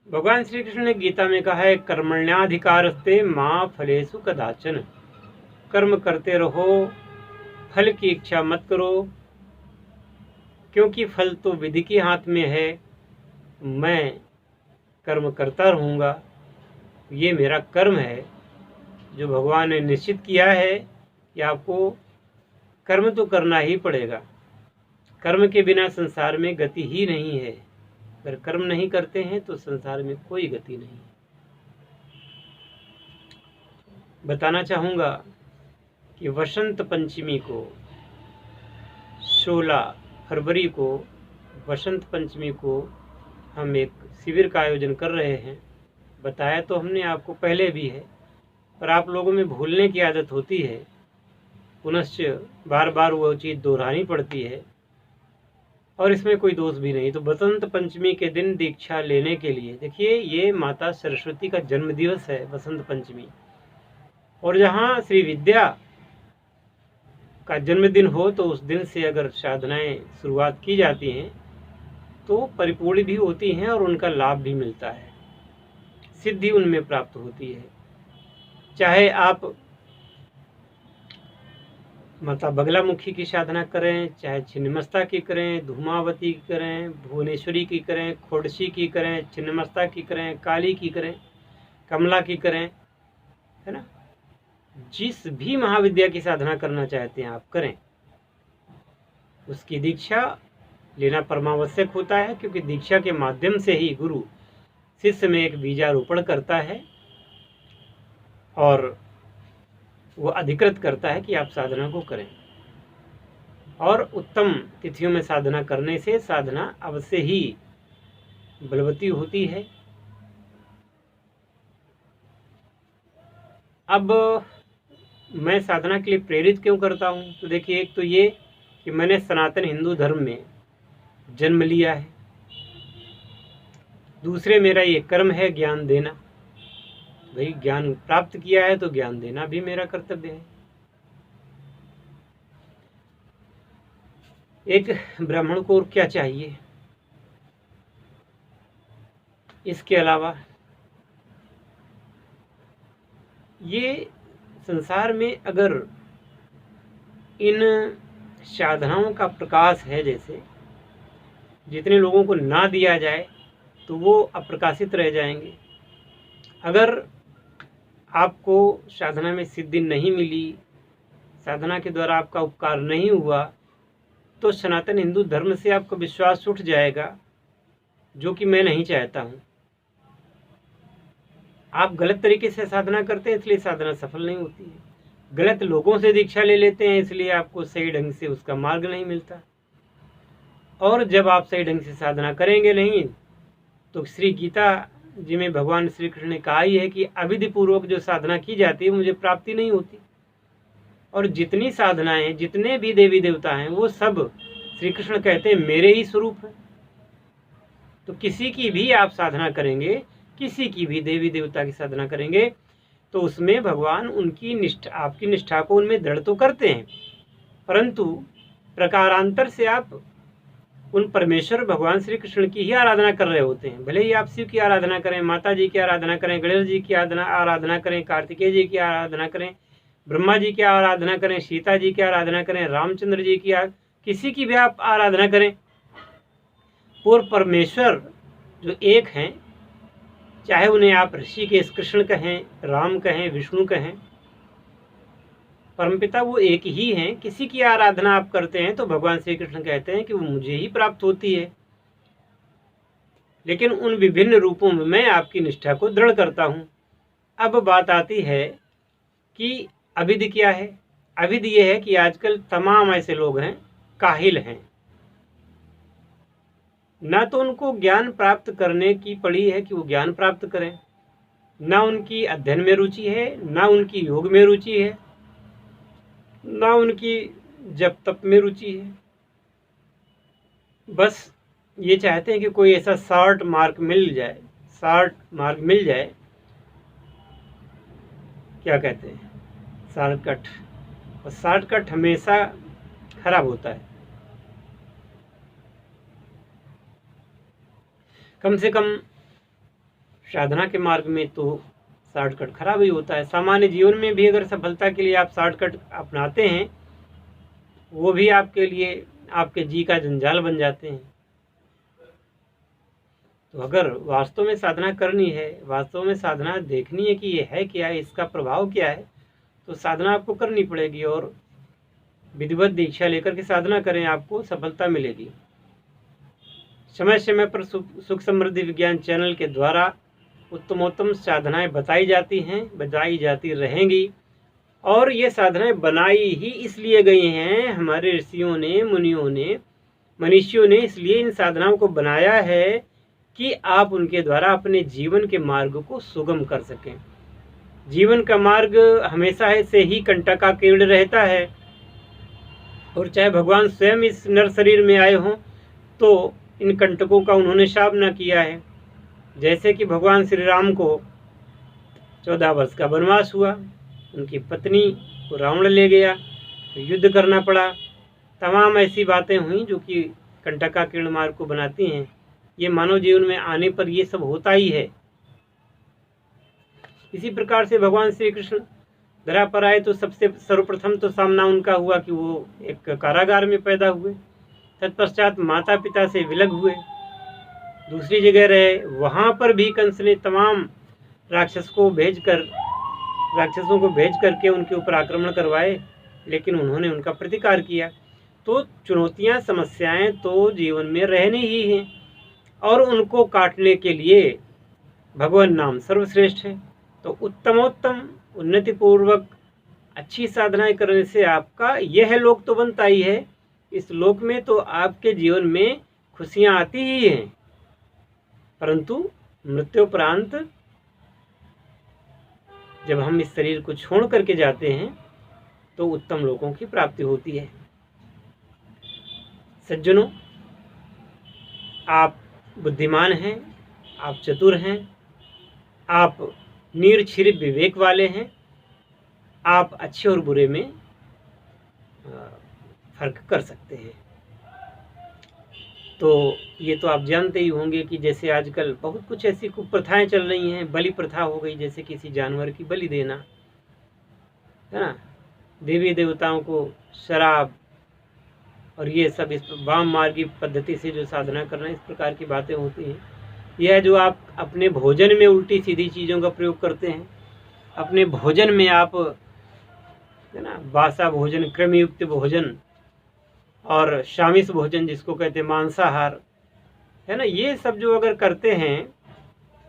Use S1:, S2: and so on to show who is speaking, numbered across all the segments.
S1: भगवान श्री कृष्ण ने गीता में कहा है, कर्मण्याधिकारस्ते माँ फलेषु कदाचन। कर्म करते रहो, फल की इच्छा मत करो, क्योंकि फल तो विधि के हाथ में है। मैं कर्म करता रहूँगा, ये मेरा कर्म है जो भगवान ने निश्चित किया है कि आपको कर्म तो करना ही पड़ेगा। कर्म के बिना संसार में गति ही नहीं है। अगर कर्म नहीं करते हैं तो संसार में कोई गति नहीं। बताना चाहूँगा कि वसंत पंचमी को 16 फरवरी को वसंत पंचमी को हम एक शिविर का आयोजन कर रहे हैं। बताया तो हमने आपको पहले भी है, पर आप लोगों में भूलने की आदत होती है, पुनश्च बार बार वो चीज़ दोहरानी पड़ती है, और इसमें कोई दोष भी नहीं। तो बसंत पंचमी के दिन दीक्षा लेने के लिए, देखिए ये माता सरस्वती का जन्म दिवस है बसंत पंचमी, और जहाँ श्री विद्या का जन्मदिन हो तो उस दिन से अगर साधनाएं शुरुआत की जाती हैं तो परिपूर्ण भी होती हैं और उनका लाभ भी मिलता है, सिद्धि उनमें प्राप्त होती है। चाहे आप माता बगलामुखी की साधना करें, चाहे छिन्नमस्ता की करें, धूमावती की करें, भुवनेश्वरी की करें, खोड़सी की करें, छिन्नमस्ता की करें, काली की करें, कमला की करें, है ना। जिस भी महाविद्या की साधना करना चाहते हैं आप करें। उसकी दीक्षा लेना परमावश्यक होता है, क्योंकि दीक्षा के माध्यम से ही गुरु शिष्य में एक बीजारोपण करता है और वो अधिकृत करता है कि आप साधना को करें। और उत्तम तिथियों में साधना करने से साधना अवश्य ही बलवती होती है। अब मैं साधना के लिए प्रेरित क्यों करता हूँ? तो देखिए, एक तो ये कि मैंने सनातन हिंदू धर्म में जन्म लिया है। दूसरे, मेरा ये कर्म है ज्ञान देना। भाई ज्ञान प्राप्त किया है तो ज्ञान देना भी मेरा कर्तव्य है। एक ब्राह्मण को और क्या चाहिए? इसके अलावा ये संसार में अगर इन साधनाओं का प्रकाश है, जैसे जितने लोगों को ना दिया जाए तो वो अप्रकाशित रह जाएंगे। अगर आपको साधना में सिद्धि नहीं मिली, साधना के द्वारा आपका उपकार नहीं हुआ, तो सनातन हिंदू धर्म से आपका विश्वास उठ जाएगा, जो कि मैं नहीं चाहता हूँ। आप गलत तरीके से साधना करते हैं, इसलिए साधना सफल नहीं होती है। गलत लोगों से दीक्षा ले लेते हैं, इसलिए आपको सही ढंग से उसका मार्ग नहीं मिलता। और जब आप सही ढंग से साधना करेंगे नहीं, तो श्री गीता जी में भगवान श्री कृष्ण ने कहा ही है कि अविधि पूर्वक जो साधना की जाती है मुझे प्राप्ति नहीं होती। और जितनी साधनाएं, जितने भी देवी देवता हैं, वो सब श्री कृष्ण कहते हैं मेरे ही स्वरूप है। तो किसी की भी आप साधना करेंगे, किसी की भी देवी देवता की साधना करेंगे, तो उसमें भगवान उनकी निष्ठा, आपकी निष्ठा को उनमें दृढ़ तो करते हैं, परंतु प्रकारांतर से आप उन परमेश्वर भगवान श्री कृष्ण की ही आराधना कर रहे होते हैं। भले ही आप शिव की आराधना करें, माता जी की आराधना करें, गणेश जी की आराधना करें, कार्तिकेय जी की आराधना करें, ब्रह्मा जी की आराधना करें, सीता जी की आराधना करें, रामचंद्र जी की किसी की भी आप आराधना करें, और परमेश्वर जो एक हैं, चाहे उन्हें आप ऋषिकेश कृष्ण कहें, राम कहें, विष्णु कहें, परमपिता वो एक ही हैं। किसी की आराधना आप करते हैं तो भगवान श्री कृष्ण कहते हैं कि वो मुझे ही प्राप्त होती है, लेकिन उन विभिन्न रूपों में मैं आपकी निष्ठा को दृढ़ करता हूँ। अब बात आती है कि अविधि क्या है। अविधि ये है कि आजकल तमाम ऐसे लोग हैं, काहिल हैं, ना तो उनको ज्ञान प्राप्त करने की पड़ी है कि वो ज्ञान प्राप्त करें, ना उनकी अध्ययन में रुचि है, ना उनकी योग में रुचि है, ना उनकी जप तप में रुचि है। बस ये चाहते हैं कि कोई ऐसा शॉर्ट मार्ग मिल जाए, क्या कहते हैं, शॉर्टकट। और शॉर्टकट हमेशा खराब होता है। कम से कम साधना के मार्ग में तो शॉर्टकट खराब ही होता है। सामान्य जीवन में भी अगर सफलता के लिए आप शॉर्टकट अपनाते हैं, वो भी आपके लिए आपके जी का जंजाल बन जाते हैं। तो अगर वास्तव में साधना करनी है, वास्तव में साधना देखनी है कि ये है क्या है, इसका प्रभाव क्या है, तो साधना आपको करनी पड़ेगी और विधिवत दीक्षा लेकर के साधना करें, आपको सफलता मिलेगी। समय समय पर सुख समृद्धि विज्ञान चैनल के द्वारा उत्तमोत्तम साधनाएं बताई जाती हैं, बताई जाती रहेंगी। और ये साधनाएं बनाई ही इसलिए गई हैं, हमारे ऋषियों ने, मुनियों ने, मनीषियों ने इसलिए इन साधनाओं को बनाया है कि आप उनके द्वारा अपने जीवन के मार्ग को सुगम कर सकें। जीवन का मार्ग हमेशा से ही कंटकाकीर्ण रहता है, और चाहे भगवान स्वयं इस नर शरीर में आए हों तो इन कंटकों का उन्होंने शाप न किया है। जैसे कि भगवान श्री राम को 14 वर्ष का वनवास हुआ, उनकी पत्नी को रावण ले गया, तो युद्ध करना पड़ा, तमाम ऐसी बातें हुई जो कि कंटकाकीर्ण मार्ग को बनाती हैं। ये मानव जीवन में आने पर ये सब होता ही है। इसी प्रकार से भगवान श्री कृष्ण धरा पर आए तो सबसे सर्वप्रथम तो सामना उनका हुआ कि वो एक कारागार में पैदा हुए, तत्पश्चात माता पिता से विलग हुए, दूसरी जगह रहे, वहाँ पर भी कंस ने तमाम राक्षसों को भेज करके उनके ऊपर आक्रमण करवाए, लेकिन उन्होंने उनका प्रतिकार किया। तो चुनौतियाँ, समस्याएं तो जीवन में रहनी ही हैं, और उनको काटने के लिए भगवान नाम सर्वश्रेष्ठ है। तो उत्तमोत्तम उन्नतिपूर्वक अच्छी साधनाएं करने से आपका यह लोक तो बनता ही है, इस लोक में तो आपके जीवन में खुशियां आती ही हैं, परंतु मृत्युपरांत जब हम इस शरीर को छोड़ करके जाते हैं तो उत्तम लोकों की प्राप्ति होती है। सज्जनों, आप बुद्धिमान हैं, आप चतुर हैं, आप निरक्षिर विवेक वाले हैं, आप अच्छे और बुरे में फर्क कर सकते हैं। तो ये तो आप जानते ही होंगे कि जैसे आजकल बहुत कुछ ऐसी कुप्रथाएं चल रही हैं, बलि प्रथा हो गई, जैसे किसी जानवर की बलि देना, है ना, देवी देवताओं को शराब, और ये सब इस वाम मार्गी पद्धति से जो साधना करना, इस प्रकार की बातें होती हैं। यह जो आप अपने भोजन में उल्टी सीधी चीज़ों का प्रयोग करते हैं, अपने भोजन में आप, है ना, बासा भोजन, क्रमयुक्त भोजन और शामिस भोजन जिसको कहते हैं मांसाहार, है ना, ये सब जो अगर करते हैं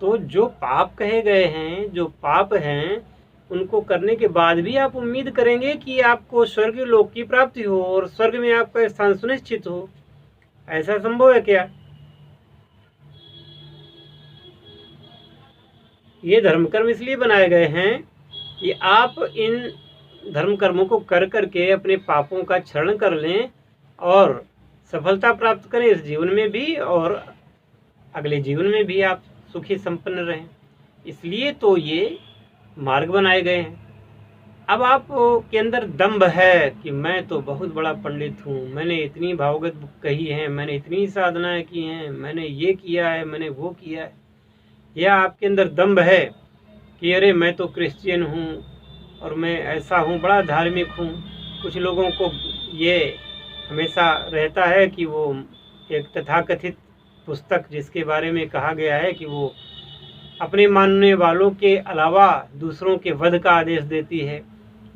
S1: तो जो पाप कहे गए हैं, जो पाप हैं, उनको करने के बाद भी आप उम्मीद करेंगे कि आपको स्वर्ग लोक की प्राप्ति हो और स्वर्ग में आपका स्थान सुनिश्चित हो। ऐसा संभव है क्या? ये धर्म कर्म इसलिए बनाए गए हैं कि आप इन धर्म कर्मों को कर करके अपने पापों का क्षरण कर लें और सफलता प्राप्त करें इस जीवन में भी, और अगले जीवन में भी आप सुखी संपन्न रहें। इसलिए तो ये मार्ग बनाए गए हैं। अब आप के अंदर दंभ है कि मैं तो बहुत बड़ा पंडित हूँ, मैंने इतनी भागवत कही है, मैंने इतनी साधनाएं की हैं, मैंने ये किया है, मैंने वो किया है, या आपके अंदर दंभ है कि अरे मैं तो क्रिश्चियन हूँ और मैं ऐसा हूँ, बड़ा धार्मिक हूँ। कुछ लोगों को ये हमेशा रहता है कि वो एक तथाकथित पुस्तक जिसके बारे में कहा गया है कि वो अपने मानने वालों के अलावा दूसरों के वध का आदेश देती है,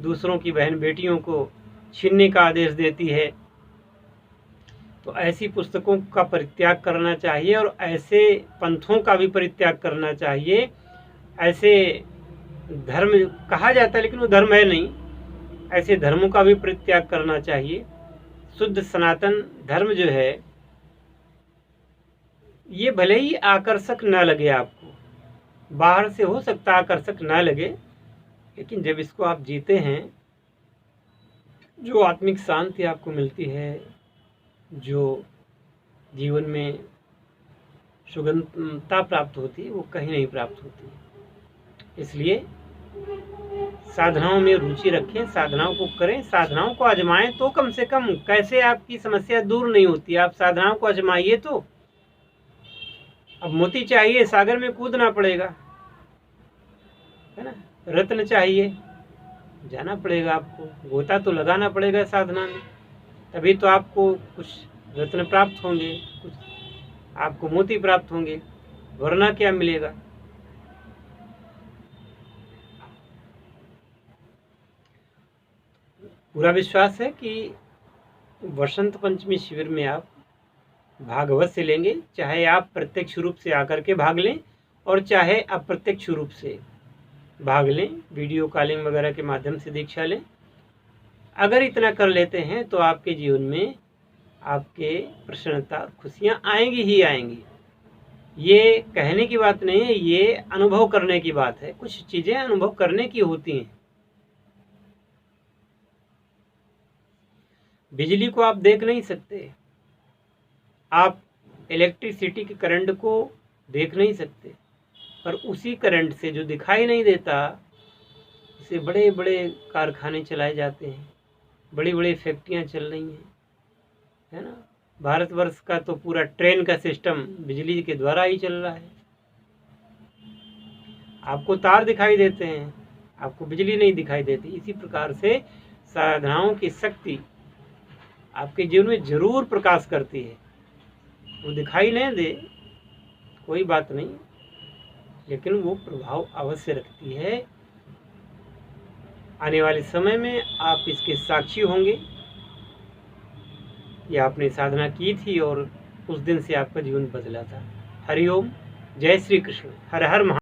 S1: दूसरों की बहन बेटियों को छीनने का आदेश देती है। तो ऐसी पुस्तकों का परित्याग करना चाहिए और ऐसे पंथों का भी परित्याग करना चाहिए। ऐसे धर्म कहा जाता है लेकिन वो धर्म है नहीं, ऐसे धर्मों का भी परित्याग करना चाहिए। शुद्ध सनातन धर्म जो है ये भले ही आकर्षक ना लगे आपको, बाहर से हो सकता आकर्षक ना लगे, लेकिन जब इसको आप जीते हैं, जो आत्मिक शांति आपको मिलती है, जो जीवन में सुगमता प्राप्त होती है, वो कहीं नहीं प्राप्त होती। इसलिए साधनाओं में रुचि रखें, साधनाओं को करें, साधनाओं को आजमाएं, तो कम से कम कैसे आपकी समस्या दूर नहीं होती। आप साधनाओं को आजमाइए तो अब मोती चाहिए, सागर में कूदना पड़ेगा। है ना। रत्न चाहिए, जाना पड़ेगा आपको, गोता तो लगाना पड़ेगा साधना में, तभी तो आपको कुछ रत्न प्राप्त होंगे, कुछ आपको मोती प्राप्त होंगे, वरना क्या मिलेगा। पूरा विश्वास है कि वसंत पंचमी शिविर में आप भाग अवश्य लेंगे, चाहे आप प्रत्यक्ष रूप से आकर के भाग लें और चाहे अप्रत्यक्ष रूप से भाग लें, वीडियो कॉलिंग वगैरह के माध्यम से दीक्षा लें। अगर इतना कर लेते हैं तो आपके जीवन में आपके प्रसन्नता खुशियाँ आएंगी ही आएंगी। ये कहने की बात नहीं है, ये अनुभव करने की बात है। कुछ चीज़ें अनुभव करने की होती हैं। बिजली को आप देख नहीं सकते, आप इलेक्ट्रिसिटी के करंट को देख नहीं सकते, पर उसी करंट से जो दिखाई नहीं देता, इससे बड़े बड़े कारखाने चलाए जाते हैं, बड़ी बड़ी फैक्ट्रियाँ चल रही हैं, है ना। भारतवर्ष का तो पूरा ट्रेन का सिस्टम बिजली के द्वारा ही चल रहा है। आपको तार दिखाई देते हैं, आपको बिजली नहीं दिखाई देती। इसी प्रकार से साधनाओं की शक्ति आपके जीवन में जरूर प्रकाश करती है। वो दिखाई नहीं दे कोई बात नहीं, लेकिन वो प्रभाव अवश्य रखती है। आने वाले समय में आप इसके साक्षी होंगे। या आपने साधना की थी और उस दिन से आपका जीवन बदला था। हरिओम, जय श्री कृष्ण, हर हर महा